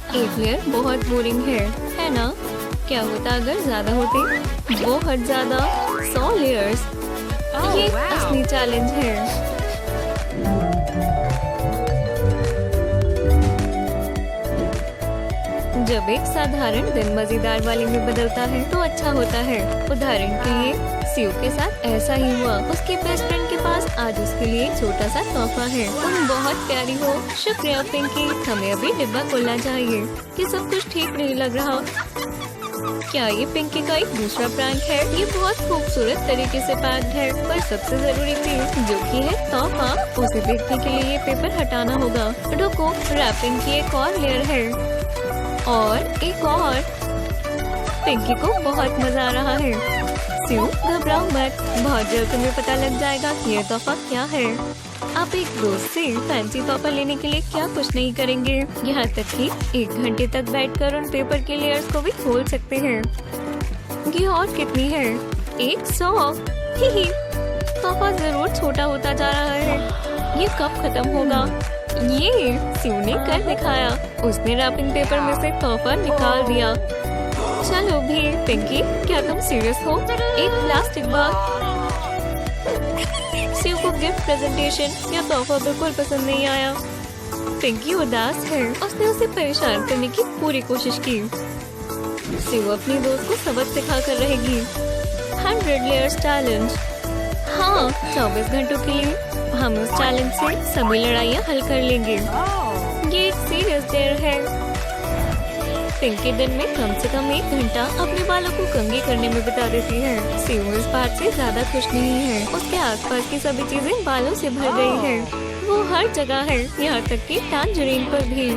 एक लेयर बहुत बोरिंग है ना? क्या होता अगर ज्यादा होते? बहुत ज्यादा, 100 लेयर्स। ये असली चैलेंज है। जब एक साधारण दिन मजेदार वाले में बदलता है तो अच्छा होता है। उदाहरण के लिए सीयू के साथ ऐसा ही हुआ। उसके बेस्ट फ्रेंड के पास आज उसके लिए एक छोटा सा तोहफा है। तुम बहुत प्यारी हो। शुक्रिया पिंकी। हमें अभी डिब्बा खोलना चाहिए कि सब कुछ ठीक नहीं लग रहा। क्या ये पिंकी का एक दूसरा प्रैंक है? ये बहुत खूबसूरत तरीके से पैक्ड है, पर सबसे जरूरी चीज जो कि है तोहफा, उसे देखने के लिए ये पेपर हटाना होगा। रुको, रैपिंग की एक और लेयर है और एक और। पिंकी को बहुत मजा आ रहा है। सीयू घबराओ मत, बहुत जल्द तुम्हें पता लग जाएगा कि ये तोहफा क्या है। आप एक दोस्त से फैंसी तोहफा लेने के लिए क्या कुछ नहीं करेंगे, यहाँ तक कि 1 घंटे तक बैठकर उन पेपर के लेयर्स को भी खोल सकते हैं। ये और कितनी है? 100। ही तोहफा जरूर छोटा होता जा रहा है। ये कब खत्म होगा? ये सीयू ने कर दिखाया। उसने रैपिंग पेपर में से तोहफा निकाल दिया। चलो भी पिंकी, क्या तुम सीरियस हो? एक प्लास्टिक बैग। सीयू को गिफ्ट प्रेजेंटेशन या तोहफा बिल्कुल पसंद नहीं आया। पिंकी उदास है। उसने उसे परेशान करने की पूरी कोशिश की। सीयू अपनी दोस्त को सबक सिखा कर रहेगी। 100 लेयर्स चैलेंज। हाँ, 24 घंटों के लिए हम उस चैलेंज से सभी लड़ाइयाँ हल कर लेंगे। ये एक सीरियस डेयर है। पिंकी दिन में कम से कम 1 घंटा अपने बालों को कंघी करने में बिता देती है। सीयू इस बात से ज्यादा खुश नहीं है। उसके आसपास की सभी चीजें बालों से भर गई है। वो हर जगह है, यहाँ तक कि टैंजरीन पर भी।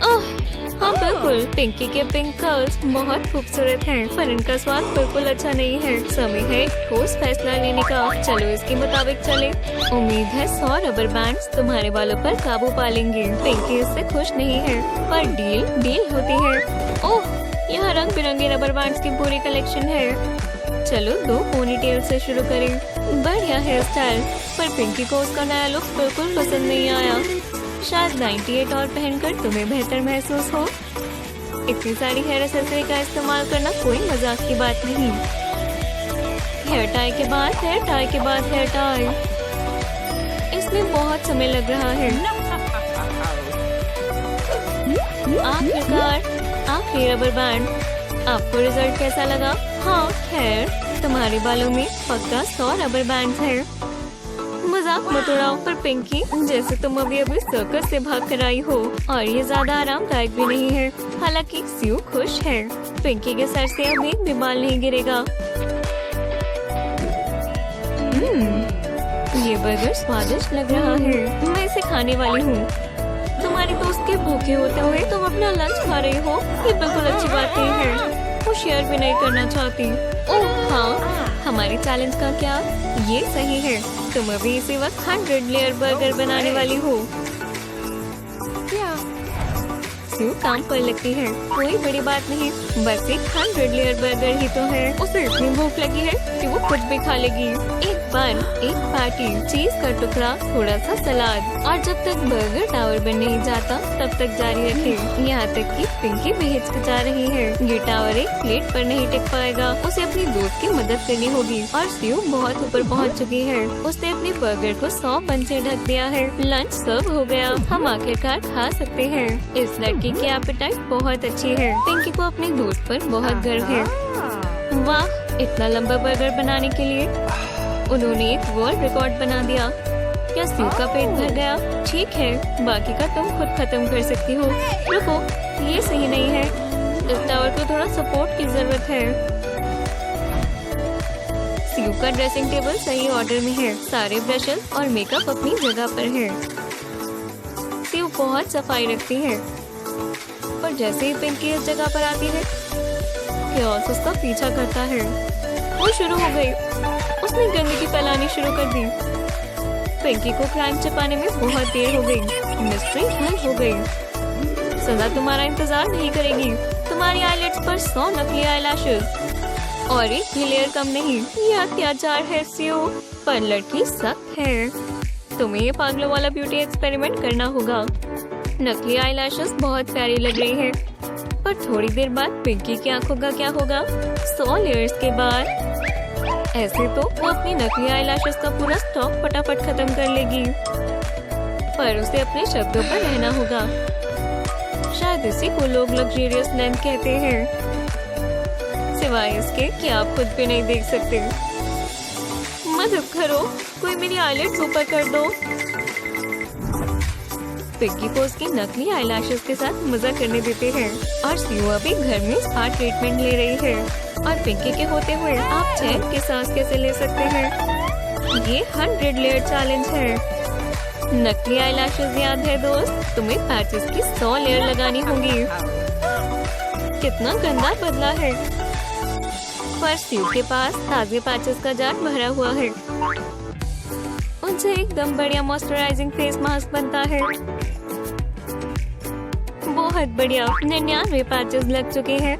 ओह हाँ बिल्कुल, पिंकी के पिंक कर्ल्स बहुत खूबसूरत हैं, पर इनका स्वाद बिल्कुल अच्छा नहीं है। समय है एक ठोस फैसला लेने का। चलो इसके मुताबिक चले। उम्मीद है 100 रबर बैंड्स तुम्हारे बालों पर काबू पा लेंगे। पिंकी इससे खुश नहीं है, पर डील होती है। ओह, यहाँ रंग बिरंगे रबर बैंड्स की पूरी कलेक्शन है। चलो 2 पोनीटेल से शुरू करें। बढ़िया हेयर स्टाइल, पर पिंकी को उसका नया लुक बिल्कुल पसंद नहीं आया। शायद 98 और पहनकर तुम्हें बेहतर महसूस हो। इतनी सारी हेयर एक्सेसरी का इस्तेमाल करना कोई मजाक की बात नहीं। हेयर टाई के बाद हेयर टाई के बाद हेयर टाई, इसमें बहुत समय लग रहा है। आखिरकार आखिरी रबर बैंड। आपको रिजल्ट कैसा लगा? हाँ खैर, तुम्हारे बालों में पक्का 100 रबर बैंड्स हैं। मजाक मत उड़ाओ, पर पिंकी जैसे तुम अभी सर्कस से भाग कर आई हो, और ये ज्यादा आरामदायक भी नहीं है। हालांकि सीयू खुश है। पिंकी के सर से अब एक भी बाल नहीं गिरेगा। ये बर्गर स्वादिष्ट लग रहा है। मैं इसे खाने वाली हूँ। तुम्हारे दोस्त के भूखे होते हुए तुम अपना लंच खा रही हो, ये बिल्कुल अच्छी बात नहीं है। वो शेयर भी नहीं करना चाहती। ओह हाँ, हमारे चैलेंज का क्या? ये सही है। तुम अभी इसी वक्त 100 लेयर बर्गर बनाने वाली हो। सीयू काम पर लगती है। कोई बड़ी बात नहीं, बस एक 100 लेयर बर्गर ही तो है। उसे इतनी भूख लगी है कि वो कुछ भी खा लेगी। एक बन, एक पैटी, चीज का टुकड़ा, थोड़ा सा सलाद, और जब तक बर्गर टावर बन नहीं जाता तब तक जारी रखे। यहाँ तक कि पिंकी भी हिचकिचा रही है। ये टावर एक प्लेट पर नहीं टिक पाएगा। उसे अपनी दोस्त की मदद करनी होगी, और सीयू बहुत ऊपर पहुँच चुकी है। उसने अपने बर्गर को 100 बन से ढक दिया है। लंच सर्व हो गया। हम आखिरकार खा सकते हैं। इस लड़की की एपेटाइट बहुत अच्छी है। पिंकी को अपने दोस्त पर बहुत गर्व है। वाह, इतना लंबा बर्गर बनाने के लिए उन्होंने एक वर्ल्ड रिकॉर्ड बना दिया। क्या सीयू का पेट भर गया? ठीक है, बाकी का तुम खुद खत्म कर सकती हो। रुको, ये सही नहीं है। इस टावर को थोड़ा सपोर्ट की जरूरत है। सीयू का ड्रेसिंग टेबल सही ऑर्डर में है। सारे ब्रशेस और मेकअप अपनी जगह पर है। सीयू बहुत सफाई रखती है, पर जैसे ही पिंकी इस जगह पर आती है, chaos उसका पीछा करता है। वो शुरू हो गई। उसने गंदगी फैलानी शुरू कर दी। पिंकी को क्राइम छिपाने में बहुत देर हो गई। मिस्ट्री हल हो गई। सजा तुम्हारा इंतजार नहीं करेगी। तुम्हारी आईलेट्स पर 100 नकली आईलैशेस और एक भी लेयर कम नहीं। ये अत्याचार है सीयू, पर लड़की सख्त है। तुम्हें ये पागलों वाला ब्यूटी एक्सपेरिमेंट करना होगा। नकली आईलैशेस बहुत प्यारी लग रही है, पर थोड़ी देर बाद पिंकी की आंखों का क्या होगा? 100 लेयर्स के बाद ऐसे तो वो अपनी नकली आईलैशेस का पूरा स्टॉक फटाफट खत्म कर लेगी, पर उसे अपने शब्दों पर रहना होगा। शायद इसी को लोग लग्जरियस लेंथ कहते हैं, सिवाय इसके कि आप खुद भी नहीं देख सकते। मदद करो, कोई मेरी आईलिड्स ऊपर कर दो। पिंकी को उसकी नकली आईलैशेस के साथ मजा करने देते हैं और सियो अभी घर में स्पा ट्रीटमेंट ले रही है। और पिंकी के होते हुए आप चैन की सांस कैसे ले सकते हैं? ये 100 लेयर चैलेंज है। नकली आईलैशेस याद है दोस्त? तुम्हें पैचेस की 100 लेयर लगानी होगी। कितना गंदा बदला है। पर सियो के पास ताजे पैचेस का जार भरा हुआ है। उनसे एकदम बढ़िया मॉइस्चराइजिंग फेस मास्क बनता है। बहुत बढ़िया, 99 पैचेस लग चुके हैं।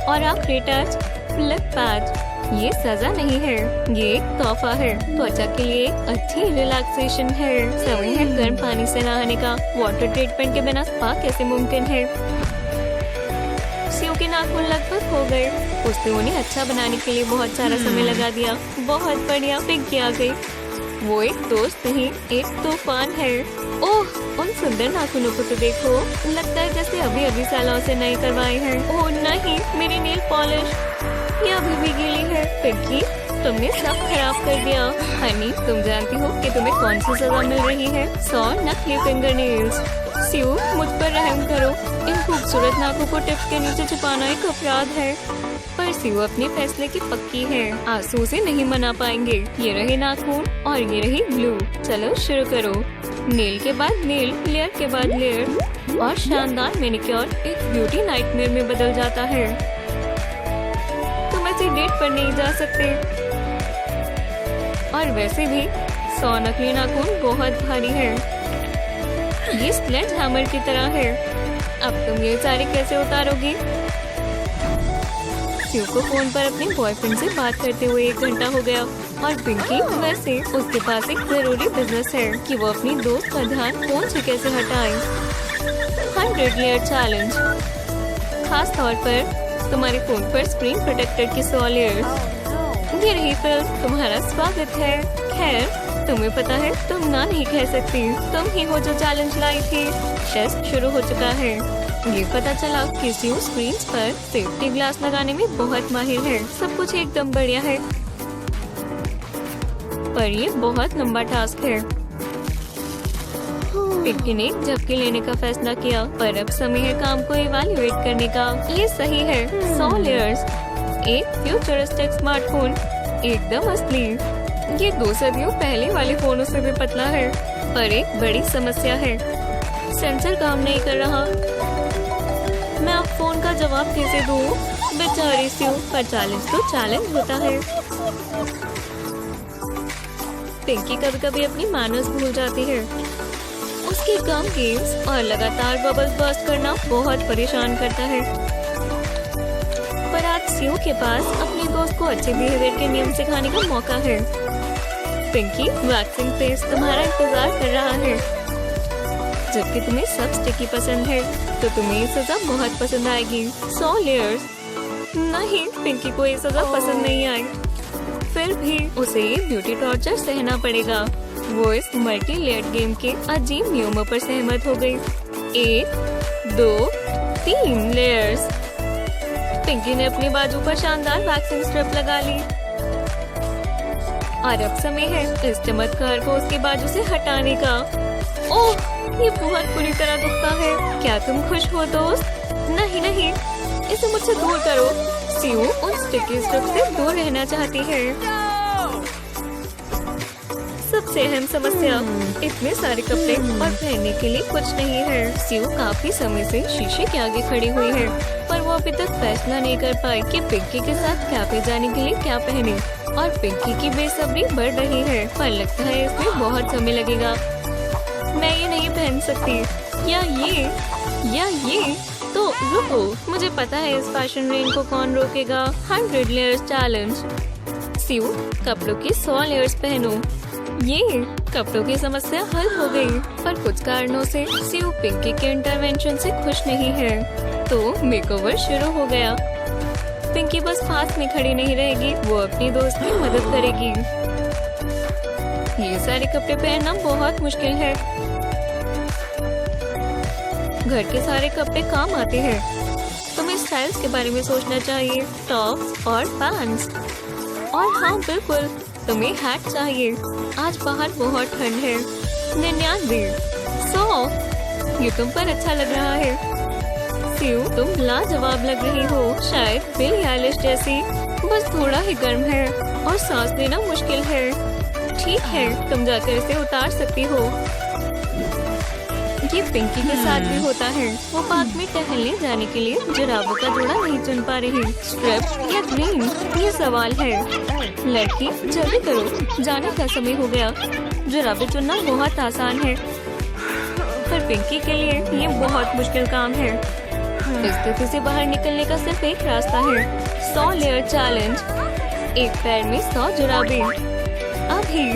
और आखिरी टच, फ्लिप पैच। ये सजा नहीं है, ये एक तोहफा है। त्वचा के लिए अच्छी रिलैक्सेशन है। समय है गर्म पानी से नहाने का। वाटर ट्रीटमेंट के बिना स्पा कैसे मुमकिन है? सियो के नाखून लगभग हो गए। उसने उन्हें अच्छा बनाने के लिए बहुत सारा समय लगा दिया। बहुत बढ़िया, पिंकी आ गई। वो एक दोस्त नहीं, एक तूफान है। ओह, उन सुंदर नाखूनों को तो देखो, लगता है जैसे अभी अभी सालों से नए करवाए हैं। ओह नहीं, मेरी नेल पॉलिश ये अभी भी गीली है। पिंकी, तुमने सब खराब कर दिया। हनी, तुम जानती हो कि तुम्हें कौन सी सजा मिल रही है? 100 नकली फिंगर नेल्स। सियो, मुझ पर रहम करो। इन खूबसूरत नाखों को टिप्स के नीचे छुपाना एक अपराध है। पर सियो अपने फैसले की पक्की है। आंसू से नहीं मना पाएंगे। ये रहे नाखून और ये रही ग्लू। चलो शुरू करो। नेल के बाद नेल, लेयर के बाद लेयर, और शानदार मैनिक्योर एक ब्यूटी नाइटमेयर में बदल जाता है। तुम ऐसे डेट पर नहीं जा सकते। और वैसे भी 100 नकली नाखून बहुत भारी है। ये स्लेज हैमर की तरह है। अब तुम ये सारे कैसे उतारोगी? सियो को फोन पर अपने बॉयफ्रेंड से बात करते हुए 1 घंटा हो गया। और पिंकी, वैसे उसके पास एक जरूरी बिजनेस है कि वो अपनी दोस्त का ध्यान फोन से कैसे हटाए। 100 लेयर चैलेंज, खास तौर पर तुम्हारे फोन पर स्क्रीन प्रोटेक्टर की 100 लेयर्स। ये रही फिल्म, तुम्हारा स्वागत है। खैर, तुम्हें पता है तुम ना नहीं कह सकती। तुम ही हो जो चैलेंज लाई थी। टेस्ट शुरू हो चुका है। ये पता चला कि सियो स्क्रीन पर सेफ्टी ग्लास लगाने में बहुत माहिर है। सब कुछ एकदम बढ़िया है, पर ये बहुत लंबा टास्क है। पिंकी ने झपकी लेने का फैसला किया, पर अब समय है काम को इवैल्यूएट करने का। ये सही है, 100 लेयर्स, एक फ्यूचरिस्टिक स्मार्टफोन, एकदम असली। ये 2 सदियों पहले वाले फोनों से भी पतला है, पर एक बड़ी समस्या है, सेंसर काम नहीं कर रहा। मैं अब फोन का जवाब कैसे दूं? बेचारी सियो, पर चैलेंज तो चैलेंज होता है। पिंकी कभी कभी अपनी मैनर्स भूल जाती है। उसके गम गेम्स और लगातार बबल्स बर्स्ट करना बहुत परेशान करता है। पर आज सियो के पास अपने दोस्त को अच्छे बिहेवियर के नियम सिखाने का मौका है। पिंकी, वैक्सिंग फेस तुम्हारा इंतजार कर रहा है। जबकि तुम्हें सब स्टिकी पसंद है, तो तुम्हें ये सजा बहुत पसंद आएगी। 100 लेयर्स। नहीं, पिंकी को ये सजा पसंद नहीं आई। फिर भी उसे ये ब्यूटी टॉर्चर सहना पड़ेगा। वो इस मल्टी लेयर्ड गेम के अजीब नियमों पर सहमत हो गई। 1, 2, 3 लेयर्स। पिंकी ने अपनी बाजू पर शानदार वैक्सिंग स्ट्रिप लगा ली। और अब समय है इस चमत्कार को उसकी बाजू से हटाने का। ओह, ये बहुत बुरी तरह दुखता है। क्या तुम खुश हो दोस्त? नहीं नहीं, इसे मुझसे दूर करो। सियो उन स्टिकी स्ट्रिप से दूर रहना चाहती है। सबसे अहम समस्या, इतने सारे कपड़े और पहनने के लिए कुछ नहीं है। सियो काफी समय से शीशे के आगे खड़ी हुई है, पर वो अभी तक फैसला नहीं कर पाई कि पिंकी के साथ कैफे जाने के लिए क्या पहने। और पिंकी की बेसब्री बढ़ रही है, पर लगता है इसमें बहुत समय लगेगा। मैं ये नहीं पहन सकती, या ये। तो रुको, मुझे पता है इस फैशन रेंज को कौन रोकेगा। 100 लेयर्स चैलेंज। सियो, कपड़ों की 100 लेयर्स पहनो। ये कपड़ों की समस्या हल हो गई, पर कुछ कारणों से स्यू पिंकी के इंटरवेंशन से खुश नहीं है, तो मेकओवर शुरू हो गया। पिंकी बस पास में खड़ी नहीं रहेगी, वो अपनी दोस्त की मदद करेगी। ये सारे कपड़े पहनना बहुत मुश्किल है। घर के सारे कपड़े काम आते हैं। तुम्हें स्टाइल्स के बारे में सोचना चाहिए, टॉप्स और पैंट्स। और हाँ बिल्कुल, तुम्हें हैट चाहिए। आज बाहर बहुत ठंड है। 99, 100। ये तुम पर अच्छा लग रहा है। स्यू, तुम लाजवाब लग रही हो, शायद बिली आइलिश जैसी, बस थोड़ा ही गर्म है और सांस लेना मुश्किल है। ठीक है, तुम जाकर इसे उतार सकती हो। ये पिंकी के साथ भी होता है। वो पार्क में टहलने जाने के लिए जुराबों का जोड़ा नहीं चुन पा रही। स्ट्रिप या ग्रीन, ये सवाल है। लड़की जल्दी करो, जाने का समय हो गया। जुराबें चुनना बहुत आसान है, पर पिंकी के लिए ये बहुत मुश्किल काम है। इस स्थिति से बाहर निकलने का सिर्फ एक रास्ता है, 100 लेयर चैलेंज। एक पैर में 100 जुराबें। अभी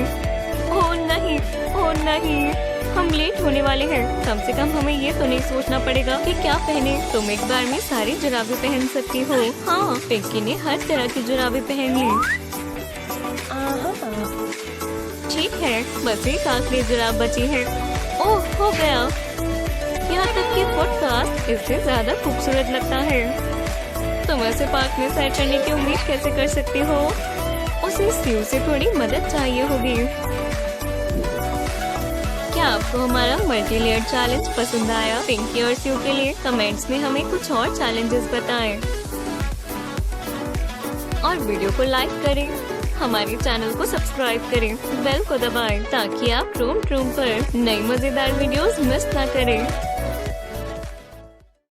ओ नहीं, ओ नहीं, हम लेट होने वाले हैं। कम से कम हमें ये तो नहीं सोचना पड़ेगा कि क्या पहने। तुम एक बार में सारी जुराबें पहन सकती हो। हाँ, पिंकी ने हर तरह की जुराबें पहन ली। ठीक है, बस एक आखिरी जुराब बची है। ओह, हो गया। यहाँ तक कि पॉडकास्ट इससे ज्यादा खूबसूरत लगता है। तुम ऐसे पार्क में सैर करने की उम्मीद कैसे कर सकती हो? उसे स्यू से थोड़ी मदद चाहिए होगी। क्या आपको हमारा मल्टी लेयर चैलेंज पसंद आया? पिंकी और स्यू के लिए कमेंट्स में हमें कुछ और चैलेंजेस बताएं। और वीडियो को लाइक करें, हमारे चैनल को सब्सक्राइब करें, बेल को दबाएं ताकि आप रोम पर नई मजेदार वीडियोस मिस ना करें।